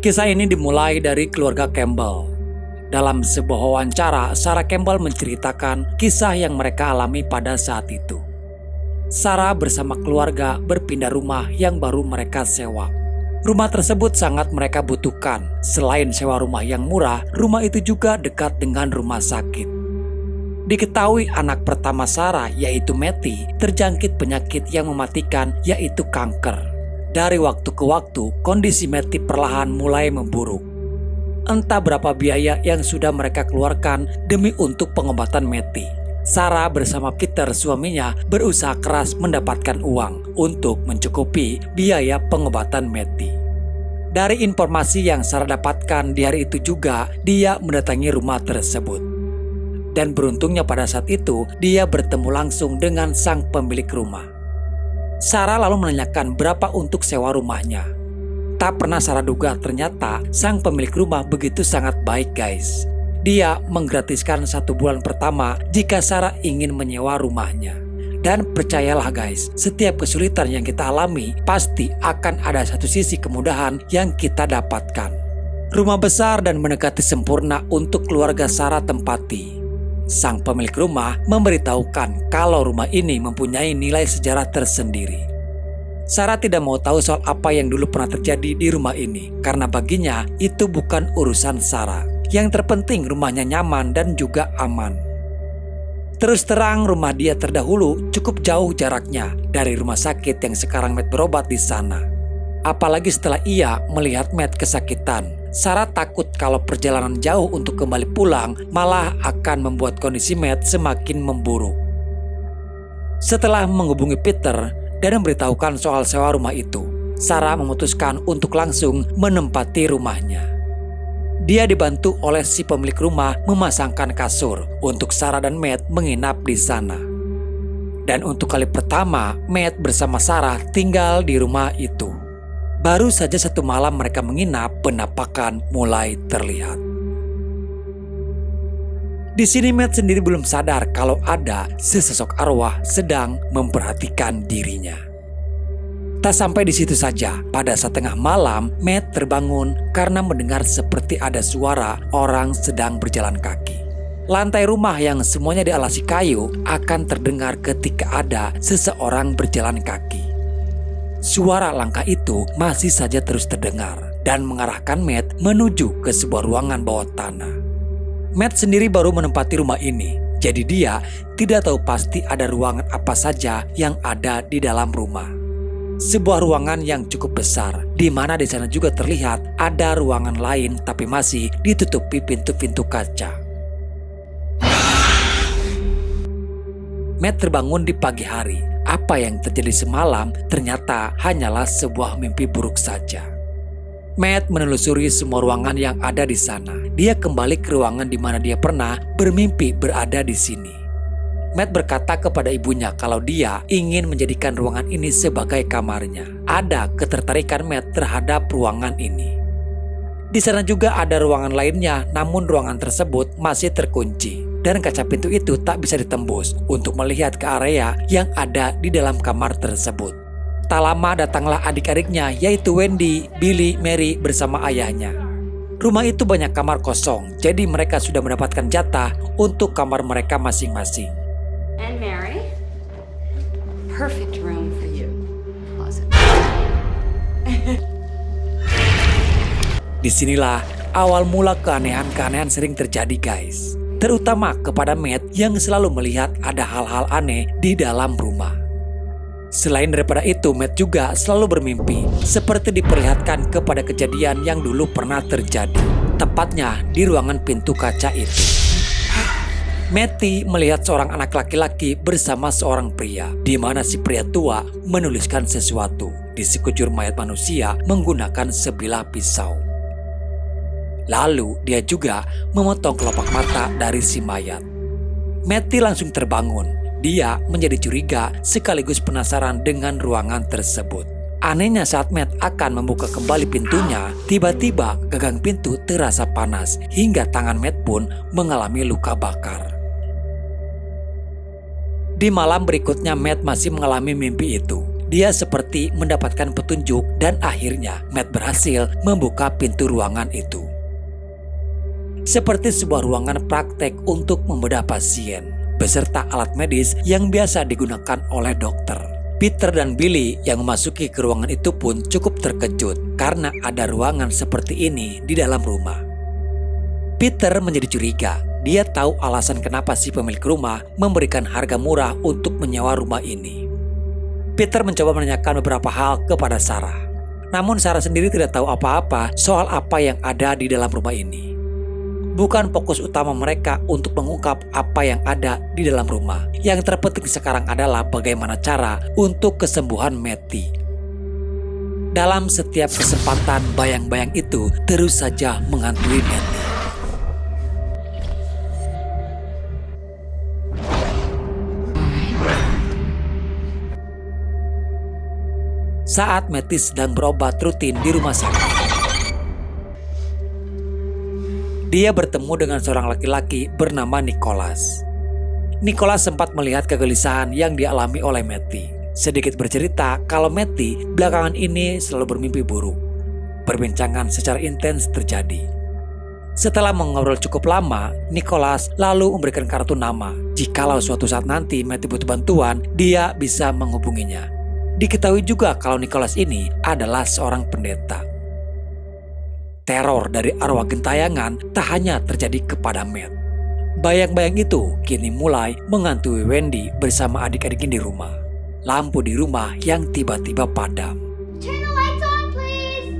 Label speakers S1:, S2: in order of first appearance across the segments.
S1: Kisah ini dimulai dari keluarga Campbell. Dalam sebuah wawancara, Sarah Campbell menceritakan kisah yang mereka alami pada saat itu. Sarah bersama keluarga berpindah rumah yang baru mereka sewa. Rumah tersebut sangat mereka butuhkan. Selain sewa rumah yang murah, rumah itu juga dekat dengan rumah sakit. Diketahui anak pertama Sarah, yaitu Matty, terjangkit penyakit yang mematikan, yaitu kanker. Dari waktu ke waktu, kondisi Matty perlahan mulai memburuk. Entah berapa biaya yang sudah mereka keluarkan demi untuk pengobatan Matty. Sarah bersama Peter suaminya berusaha keras mendapatkan uang untuk mencukupi biaya pengobatan Matty. Dari informasi yang Sarah dapatkan di hari itu juga, dia mendatangi rumah tersebut. Dan beruntungnya pada saat itu, dia bertemu langsung dengan sang pemilik rumah. Sarah lalu menanyakan berapa untuk sewa rumahnya. Tak pernah Sarah duga ternyata sang pemilik rumah begitu sangat baik, guys. Dia menggratiskan 1 bulan pertama jika Sarah ingin menyewa rumahnya. Dan percayalah guys, setiap kesulitan yang kita alami pasti akan ada satu sisi kemudahan yang kita dapatkan. Rumah besar dan mendekati sempurna untuk keluarga Sarah tempati. Sang pemilik rumah memberitahukan kalau rumah ini mempunyai nilai sejarah tersendiri. Sarah tidak mau tahu soal apa yang dulu pernah terjadi di rumah ini, karena baginya itu bukan urusan Sarah. Yang terpenting rumahnya nyaman dan juga aman. Terus terang rumah dia terdahulu cukup jauh jaraknya dari rumah sakit yang sekarang Matt berobat di sana. Apalagi setelah ia melihat Matt kesakitan. Sarah takut kalau perjalanan jauh untuk kembali pulang malah akan membuat kondisi Matt semakin memburuk. Setelah menghubungi Peter dan memberitahukan soal sewa rumah itu, Sarah memutuskan untuk langsung menempati rumahnya. Dia dibantu oleh si pemilik rumah memasangkan kasur untuk Sarah dan Matt menginap di sana. Dan untuk kali pertama, Matt bersama Sarah tinggal di rumah itu. Baru saja 1 malam mereka menginap, penampakan mulai terlihat. Di sini Matt sendiri belum sadar kalau ada sesosok arwah sedang memperhatikan dirinya. Tak sampai di situ saja, pada saat tengah malam Matt terbangun karena mendengar seperti ada suara orang sedang berjalan kaki. Lantai rumah yang semuanya dialasi kayu akan terdengar ketika ada seseorang berjalan kaki. Suara langkah itu masih saja terus terdengar dan mengarahkan Matt menuju ke sebuah ruangan bawah tanah. Matt sendiri baru menempati rumah ini, jadi dia tidak tahu pasti ada ruangan apa saja yang ada di dalam rumah. Sebuah ruangan yang cukup besar, di mana di sana juga terlihat ada ruangan lain tapi masih ditutupi pintu-pintu kaca. Matt terbangun di pagi hari. Apa yang terjadi semalam ternyata hanyalah sebuah mimpi buruk saja. Matt menelusuri semua ruangan yang ada di sana. Dia kembali ke ruangan di mana dia pernah bermimpi berada di sini. Matt berkata kepada ibunya kalau dia ingin menjadikan ruangan ini sebagai kamarnya. Ada ketertarikan Matt terhadap ruangan ini. Di sana juga ada ruangan lainnya, namun ruangan tersebut masih terkunci. Dan kaca pintu itu tak bisa ditembus untuk melihat ke area yang ada di dalam kamar tersebut. Tak lama datanglah adik-adiknya yaitu Wendy, Billy, Mary bersama ayahnya. Rumah itu banyak kamar kosong, jadi mereka sudah mendapatkan jatah untuk kamar mereka masing-masing.
S2: And Mary, perfect room for you. Closet.
S1: Disinilah awal mula keanehan-keanehan sering terjadi, guys. Terutama kepada Matt yang selalu melihat ada hal-hal aneh di dalam rumah. Selain daripada itu, Matt juga selalu bermimpi seperti diperlihatkan kepada kejadian yang dulu pernah terjadi, tepatnya di ruangan pintu kaca itu. Matty melihat seorang anak laki-laki bersama seorang pria, di mana si pria tua menuliskan sesuatu di sekujur mayat manusia menggunakan sebilah pisau. Lalu dia juga memotong kelopak mata dari si mayat. Matty langsung terbangun. Dia menjadi curiga sekaligus penasaran dengan ruangan tersebut. Anehnya saat Matt akan membuka kembali pintunya, tiba-tiba gagang pintu terasa panas hingga tangan Matt pun mengalami luka bakar. Di malam berikutnya Matt masih mengalami mimpi itu. dia seperti mendapatkan petunjuk dan akhirnya Matt berhasil membuka pintu ruangan itu. Seperti sebuah ruangan praktek untuk membedah pasien, beserta alat medis yang biasa digunakan oleh dokter. Peter dan Billy yang memasuki ke ruangan itu pun cukup terkejut karena ada ruangan seperti ini di dalam rumah. Peter menjadi curiga. Dia tahu alasan kenapa si pemilik rumah memberikan harga murah untuk menyewa rumah ini. Peter mencoba menanyakan beberapa hal kepada Sarah. Namun Sarah sendiri tidak tahu apa-apa soal apa yang ada di dalam rumah ini. Bukan fokus utama mereka untuk mengungkap apa yang ada di dalam rumah. Yang terpenting sekarang adalah bagaimana cara untuk kesembuhan Matty. Dalam setiap kesempatan, bayang-bayang itu terus saja menghantui Matty. Saat Matty sedang berobat rutin di rumah sakit, dia bertemu dengan seorang laki-laki bernama Nicholas. Nicholas sempat melihat kegelisahan yang dialami oleh Matty. Sedikit bercerita kalau Matty belakangan ini selalu bermimpi buruk. Perbincangan secara intens terjadi. Setelah mengobrol cukup lama, Nicholas lalu memberikan kartu nama. Jikalau suatu saat nanti Matty butuh bantuan, dia bisa menghubunginya. Diketahui juga kalau Nicholas ini adalah seorang pendeta. Teror dari arwah gentayangan tak hanya terjadi kepada Matt. Bayang-bayang itu kini mulai menghantui Wendy bersama adik-adiknya di rumah. Lampu di rumah yang tiba-tiba padam.
S2: Turn the lights on, please.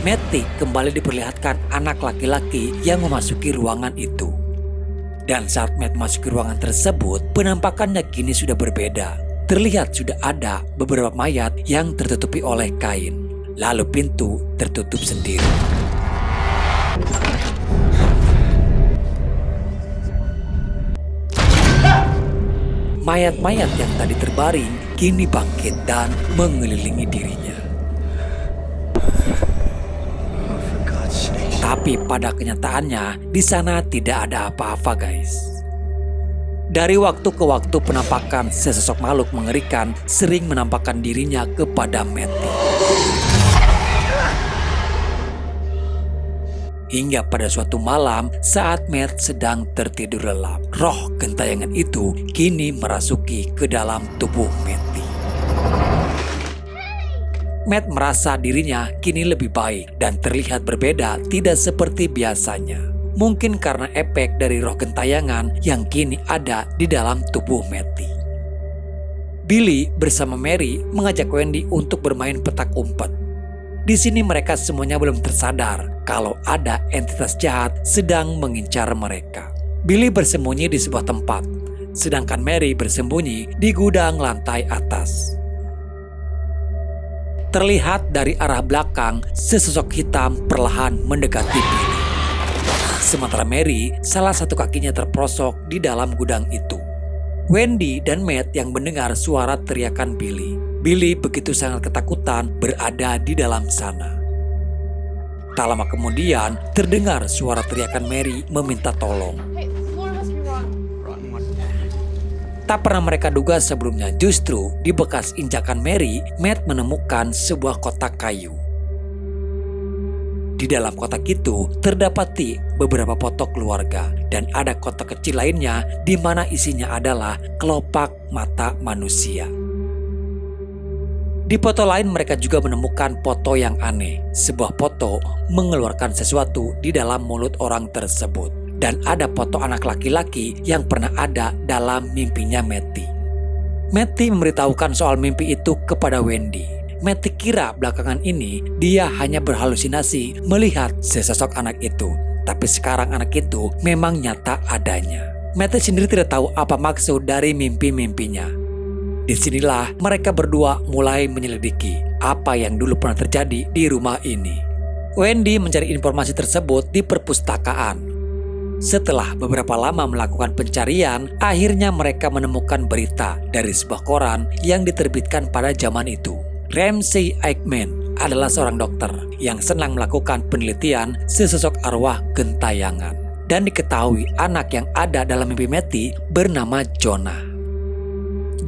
S1: Matty kembali diperlihatkan anak laki-laki yang memasuki ruangan itu. Dan saat Matt masuk ke ruangan tersebut, penampakannya kini sudah berbeda. Terlihat sudah ada beberapa mayat yang tertutupi oleh kain. Lalu pintu tertutup sendiri. Mayat-mayat yang tadi terbaring kini bangkit dan mengelilingi dirinya. Tapi pada kenyataannya, di sana tidak ada apa-apa, guys. Dari waktu ke waktu penampakan sesosok makhluk mengerikan sering menampakkan dirinya kepada Matty. Hingga pada suatu malam saat Matt sedang tertidur lelap, roh gentayangan itu kini merasuki ke dalam tubuh Matty. Matt merasa dirinya kini lebih baik dan terlihat berbeda, tidak seperti biasanya. Mungkin karena efek dari roh gentayangan yang kini ada di dalam tubuh Matty. Billy bersama Mary mengajak Wendy untuk bermain petak umpet. Di sini mereka semuanya belum tersadar kalau ada entitas jahat sedang mengincar mereka. Billy bersembunyi di sebuah tempat, sedangkan Mary bersembunyi di gudang lantai atas. Terlihat dari arah belakang, sesosok hitam perlahan mendekati Billy. Sementara Mary, salah satu kakinya terprosok di dalam gudang itu. Wendy dan Matt yang mendengar suara teriakan Billy. Billy begitu sangat ketakutan berada di dalam sana. Tak lama kemudian, terdengar suara teriakan Mary meminta tolong. Tak pernah mereka duga sebelumnya, justru di bekas injakan Mary, Matt menemukan sebuah kotak kayu. Di dalam kotak itu terdapati beberapa foto keluarga dan ada kotak kecil lainnya di mana isinya adalah kelopak mata manusia. Di foto lain mereka juga menemukan foto yang aneh. Sebuah foto mengeluarkan sesuatu di dalam mulut orang tersebut. Dan ada foto anak laki-laki yang pernah ada dalam mimpinya Matty. Matty memberitahukan soal mimpi itu kepada Wendy. Matty kira belakangan ini dia hanya berhalusinasi melihat sesosok anak itu. Tapi sekarang anak itu memang nyata adanya. Matty sendiri tidak tahu apa maksud dari mimpi-mimpinya. Disinilah mereka berdua mulai menyelidiki apa yang dulu pernah terjadi di rumah ini. Wendy mencari informasi tersebut di perpustakaan. Setelah beberapa lama melakukan pencarian, akhirnya mereka menemukan berita dari sebuah koran yang diterbitkan pada zaman itu. Ramsey Eichmann adalah seorang dokter yang senang melakukan penelitian sesosok arwah gentayangan. Dan diketahui anak yang ada dalam mimpi Matty bernama Jonah.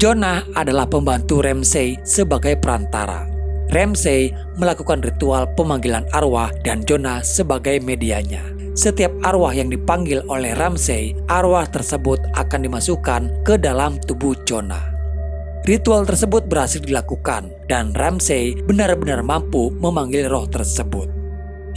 S1: Jonah adalah pembantu Ramsay sebagai perantara. Ramsay melakukan ritual pemanggilan arwah dan Jonah sebagai medianya. Setiap arwah yang dipanggil oleh Ramsay, arwah tersebut akan dimasukkan ke dalam tubuh Jonah. Ritual tersebut berhasil dilakukan dan Ramsay benar-benar mampu memanggil roh tersebut.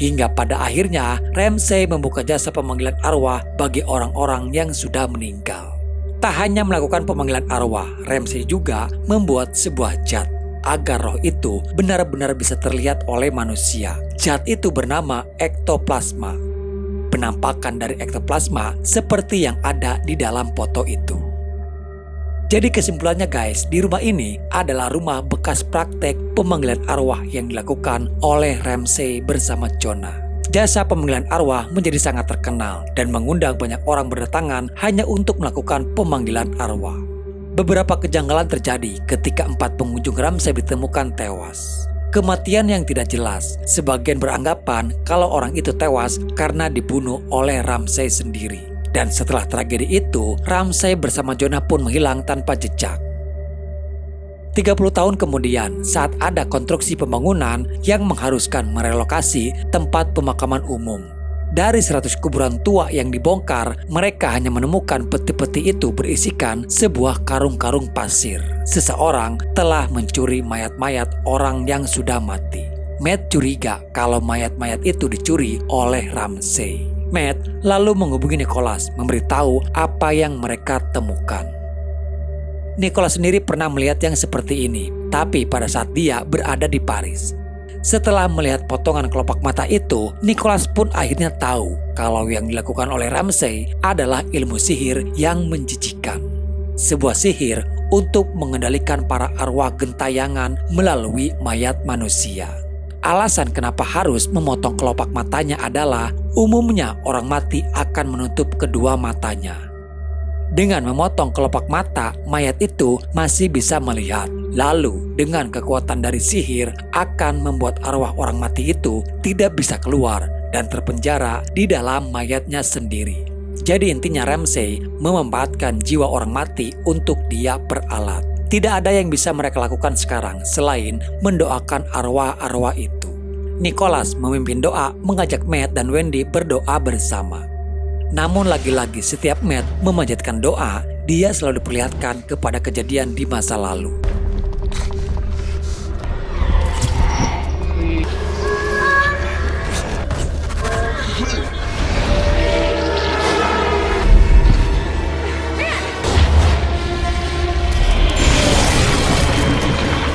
S1: Hingga pada akhirnya Ramsay membuka jasa pemanggilan arwah bagi orang-orang yang sudah meninggal. Tak hanya melakukan pemanggilan arwah, Ramsay juga membuat sebuah zat agar roh itu benar-benar bisa terlihat oleh manusia. Zat itu bernama ektoplasma. Penampakan dari ektoplasma seperti yang ada di dalam foto itu. Jadi kesimpulannya guys, di rumah ini adalah rumah bekas praktek pemanggilan arwah yang dilakukan oleh Ramsay bersama Jonah. Jasa pemanggilan arwah menjadi sangat terkenal dan mengundang banyak orang berdatangan hanya untuk melakukan pemanggilan arwah. Beberapa kejanggalan terjadi ketika 4 pengunjung Ramsay ditemukan tewas. Kematian yang tidak jelas, sebagian beranggapan kalau orang itu tewas karena dibunuh oleh Ramsay sendiri. Dan setelah tragedi itu, Ramsay bersama Jonah pun menghilang tanpa jejak. 30 tahun kemudian, saat ada konstruksi pembangunan yang mengharuskan merelokasi tempat pemakaman umum. Dari 100 kuburan tua yang dibongkar, mereka hanya menemukan peti-peti itu berisikan sebuah karung-karung pasir. Seseorang telah mencuri mayat-mayat orang yang sudah mati. Matt curiga kalau mayat-mayat itu dicuri oleh Ramsay. Matt lalu menghubungi Nicholas memberitahu apa yang mereka temukan. Nicholas sendiri pernah melihat yang seperti ini, tapi pada saat dia berada di Paris. Setelah melihat potongan kelopak mata itu, Nicholas pun akhirnya tahu kalau yang dilakukan oleh Ramsay adalah ilmu sihir yang menjijikan. Sebuah sihir untuk mengendalikan para arwah gentayangan melalui mayat manusia. Alasan kenapa harus memotong kelopak matanya adalah umumnya orang mati akan menutup kedua matanya. Dengan memotong kelopak mata, mayat itu masih bisa melihat. Lalu, dengan kekuatan dari sihir akan membuat arwah orang mati itu tidak bisa keluar dan terpenjara di dalam mayatnya sendiri. Jadi intinya Ramsay memanfaatkan jiwa orang mati untuk dia peralat. Tidak ada yang bisa mereka lakukan sekarang selain mendoakan arwah-arwah itu. Nicholas memimpin doa mengajak Matt dan Wendy berdoa bersama. Namun lagi-lagi setiap Matt memanjatkan doa, dia selalu diperlihatkan kepada kejadian di masa lalu.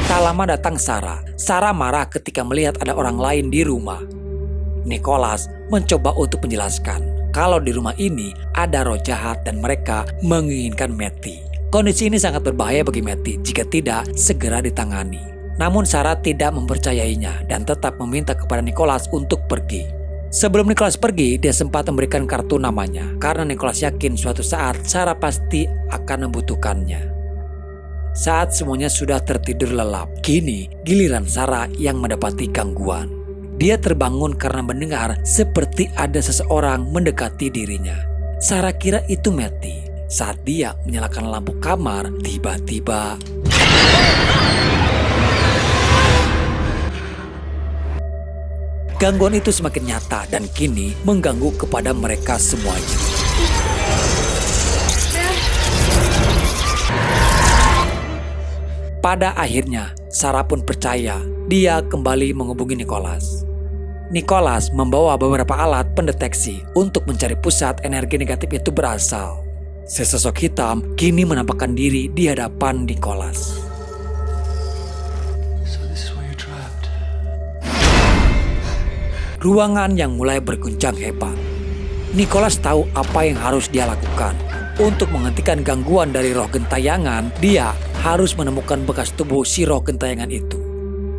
S1: Tak lama datang Sarah. Sarah marah ketika melihat ada orang lain di rumah. Nicholas mencoba untuk menjelaskan kalau di rumah ini ada roh jahat dan mereka menginginkan Matty. Kondisi ini sangat berbahaya bagi Matty jika tidak segera ditangani. Namun Sarah tidak mempercayainya dan tetap meminta kepada Nicholas untuk pergi. Sebelum Nicholas pergi, dia sempat memberikan kartu namanya karena Nicholas yakin suatu saat Sarah pasti akan membutuhkannya. Saat semuanya sudah tertidur lelap, kini giliran Sarah yang mendapati gangguan. Dia terbangun karena mendengar seperti ada seseorang mendekati dirinya. Sarah kira itu Matty. Saat dia menyalakan lampu kamar, tiba-tiba gangguan itu semakin nyata dan kini mengganggu kepada mereka semuanya. Pada akhirnya, Sarah pun percaya. Dia kembali menghubungi Nicholas. Nicholas membawa beberapa alat pendeteksi untuk mencari pusat energi negatif itu berasal. Sesosok hitam kini menampakkan diri di hadapan Nicholas. Ruangan yang mulai berguncang hebat. Nicholas tahu apa yang harus dia lakukan. Untuk menghentikan gangguan dari roh gentayangan, dia harus menemukan bekas tubuh si roh gentayangan itu.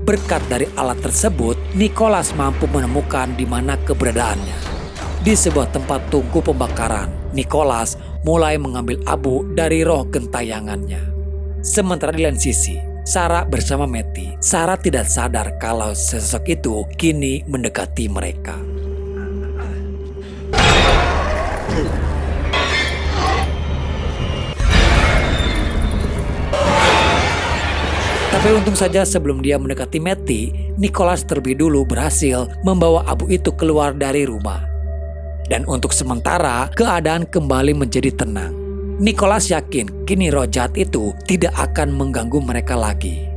S1: Berkat dari alat tersebut, Nicholas mampu menemukan di mana keberadaannya. Di sebuah tempat tungku pembakaran, Nicholas mulai mengambil abu dari roh gentayangannya. Sementara di lain sisi, Sarah bersama Matty. Sarah tidak sadar kalau sosok itu kini mendekati mereka. Tapi untung saja sebelum dia mendekati Matty, Nicholas terlebih dulu berhasil membawa abu itu keluar dari rumah. Dan untuk sementara, keadaan kembali menjadi tenang. Nicholas yakin kini roh jahat itu tidak akan mengganggu mereka lagi.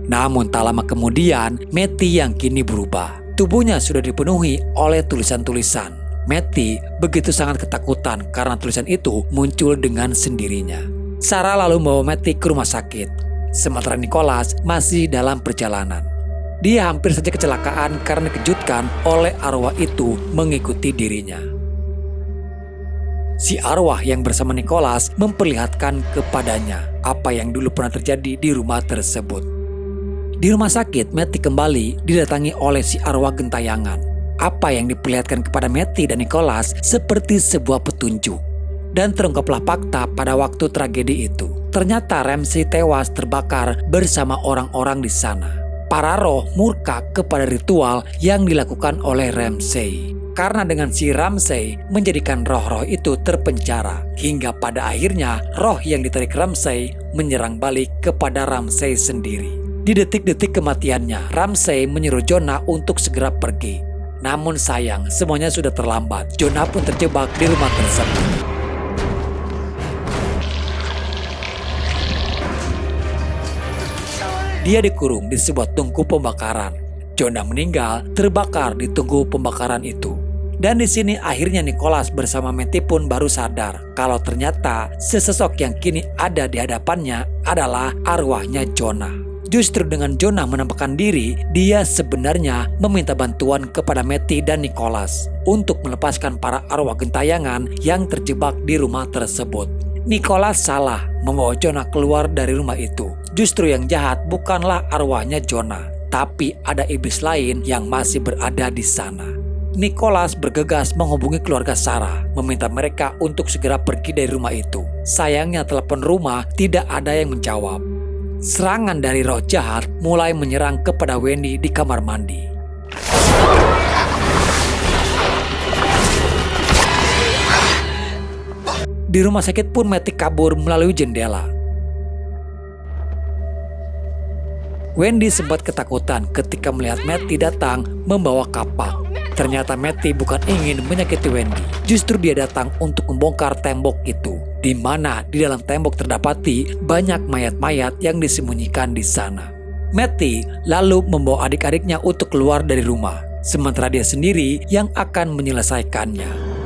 S1: Namun tak lama kemudian, Matty yang kini berubah. Tubuhnya sudah dipenuhi oleh tulisan-tulisan. Matty begitu sangat ketakutan karena tulisan itu muncul dengan sendirinya. Sarah lalu membawa Matty ke rumah sakit. Sementara Nicholas masih dalam perjalanan. Dia hampir saja kecelakaan karena dikejutkan oleh arwah itu mengikuti dirinya. Si arwah yang bersama Nicholas memperlihatkan kepadanya apa yang dulu pernah terjadi di rumah tersebut. Di rumah sakit, Matty kembali didatangi oleh si arwah gentayangan. Apa yang diperlihatkan kepada Matty dan Nicholas seperti sebuah petunjuk. Dan terungkaplah fakta pada waktu tragedi itu. Ternyata Ramsey tewas terbakar bersama orang-orang di sana. Para roh murka kepada ritual yang dilakukan oleh Ramsey. Karena dengan si Ramsey menjadikan roh-roh itu terpenjara. Hingga pada akhirnya roh yang ditarik Ramsey menyerang balik kepada Ramsey sendiri. Di detik-detik kematiannya, Ramsey menyuruh Jonah untuk segera pergi. Namun sayang, semuanya sudah terlambat. Jonah pun terjebak di rumah tersebut. Dia dikurung di sebuah tungku pembakaran. Jonah meninggal terbakar di tungku pembakaran itu. Dan di sini akhirnya Nicholas bersama Matty pun baru sadar kalau ternyata sesosok yang kini ada di hadapannya adalah arwahnya Jonah. Justru dengan Jonah menampakkan diri, dia sebenarnya meminta bantuan kepada Matty dan Nicholas untuk melepaskan para arwah gentayangan yang terjebak di rumah tersebut. Nicholas salah membawa Jonah keluar dari rumah itu. Justru yang jahat bukanlah arwahnya Jonah, tapi ada iblis lain yang masih berada di sana. Nicholas bergegas menghubungi keluarga Sarah, meminta mereka untuk segera pergi dari rumah itu. Sayangnya telepon rumah tidak ada yang menjawab. Serangan dari roh jahat mulai menyerang kepada Wendy di kamar mandi. Di rumah sakit pun Matty kabur melalui jendela. Wendy sempat ketakutan ketika melihat Matty datang membawa kapak. Ternyata Matty bukan ingin menyakiti Wendy. Justru dia datang untuk membongkar tembok itu, di mana di dalam tembok terdapati banyak mayat-mayat yang disembunyikan di sana. Matty lalu membawa adik-adiknya untuk keluar dari rumah, sementara dia sendiri yang akan menyelesaikannya.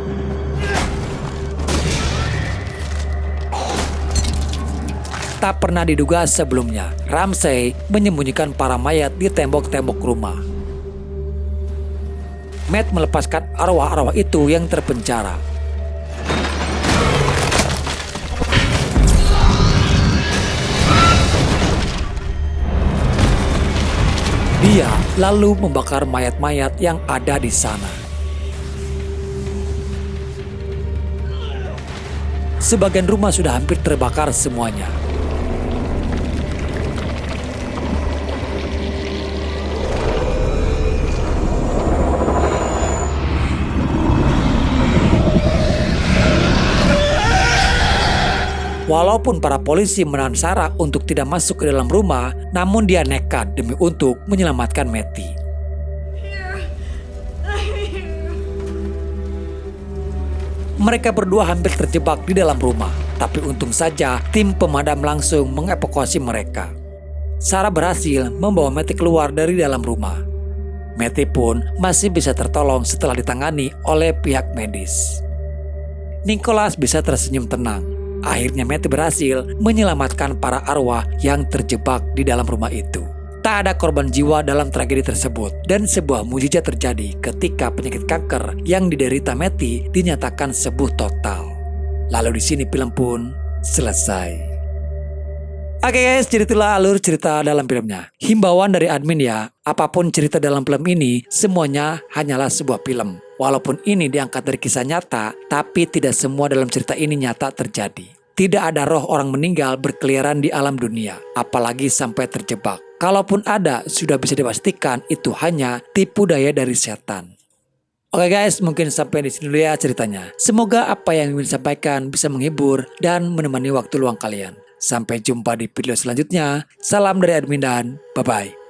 S1: Tak pernah diduga sebelumnya, Ramsey menyembunyikan para mayat di tembok-tembok rumah. Matt melepaskan arwah-arwah itu yang terpenjara. Dia lalu membakar mayat-mayat yang ada di sana. Sebagian rumah sudah hampir terbakar semuanya. Walaupun para polisi menahan Sarah untuk tidak masuk ke dalam rumah, namun dia nekat demi untuk menyelamatkan Matty. Mereka berdua hampir terjebak di dalam rumah, tapi untung saja tim pemadam langsung mengevakuasi mereka. Sarah berhasil membawa Matty keluar dari dalam rumah. Matty pun masih bisa tertolong setelah ditangani oleh pihak medis. Nicholas bisa tersenyum tenang. Akhirnya Matty berhasil menyelamatkan para arwah yang terjebak di dalam rumah itu. Tak ada korban jiwa dalam tragedi tersebut, dan sebuah mukjizat terjadi ketika penyakit kanker yang diderita Matty dinyatakan sembuh total. Lalu di sini film pun selesai. Oke guys, jadi itulah alur cerita dalam filmnya. Himbauan dari admin ya, apapun cerita dalam film ini, semuanya hanyalah sebuah film. Walaupun ini diangkat dari kisah nyata, tapi tidak semua dalam cerita ini nyata terjadi. Tidak ada roh orang meninggal berkeliaran di alam dunia, apalagi sampai terjebak. Kalaupun ada, sudah bisa dipastikan itu hanya tipu daya dari setan. Oke guys, mungkin sampai di sini dulu ya ceritanya. Semoga apa yang ingin disampaikan bisa menghibur dan menemani waktu luang kalian. Sampai jumpa di video selanjutnya. Salam dari admin dan bye-bye.